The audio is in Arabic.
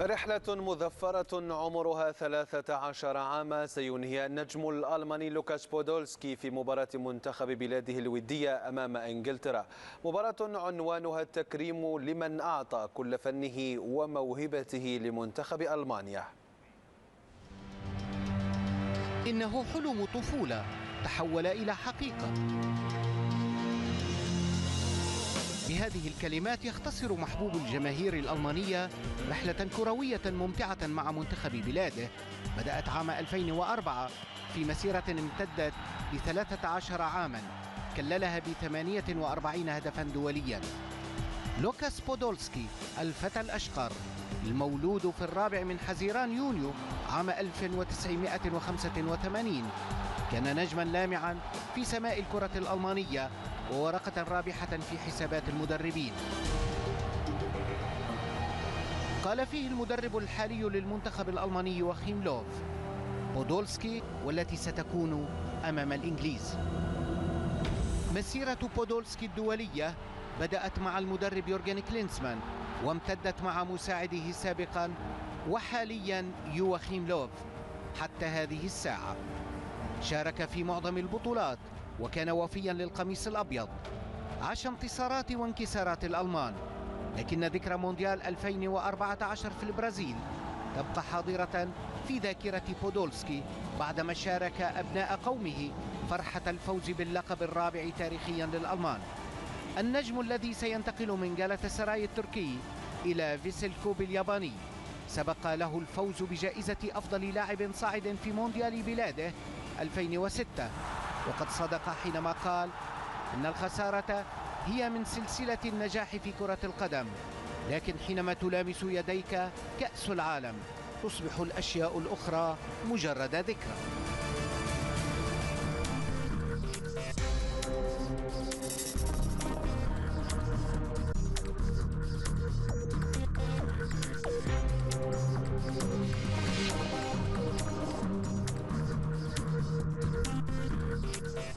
رحلة مظفرة عمرها 13 عاما سينهيها النجم الألماني لوكاس بودولسكي في مباراة منتخب بلاده الودية أمام إنجلترا. مباراة عنوانها التكريم لمن أعطى كل فنه وموهبته لمنتخب ألمانيا. إنه حلم طفولة تحول إلى حقيقة. بهذه الكلمات يختصر محبوب الجماهير الألمانية رحلة كروية ممتعة مع منتخب بلاده بدأت عام 2004 في مسيرة امتدت ل13 عاما كللها ب48 هدفا دوليا. لوكاس بودولسكي الفتى الأشقر المولود في 4 من حزيران يونيو عام 1985 كان نجما لامعا في سماء الكرة الألمانية وورقة رابحة في حسابات المدربين. قال فيه المدرب الحالي للمنتخب الألماني يوخيم لوف: بودولسكي والتي ستكون أمام الإنجليز. مسيرة بودولسكي الدولية بدأت مع المدرب يورجن كلينسمان وامتدت مع مساعده سابقا وحاليا يوخيم لوف حتى هذه الساعة. شارك في معظم البطولات وكان وفيا للقميص الأبيض. عاش انتصارات وانكسارات الألمان، لكن ذكرى مونديال 2014 في البرازيل تبقى حاضرة في ذاكرة بودولسكي بعدما شارك أبناء قومه فرحة الفوز باللقب الرابع تاريخيا للألمان. النجم الذي سينتقل من جالاتا سراي التركي إلى فيسل كوب الياباني سبق له الفوز بجائزة أفضل لاعب صاعد في مونديال بلاده 2006، وقد صدق حينما قال إن الخسارة هي من سلسلة النجاح في كرة القدم، لكن حينما تلامس يديك كأس العالم تصبح الأشياء الأخرى مجرد ذكرى.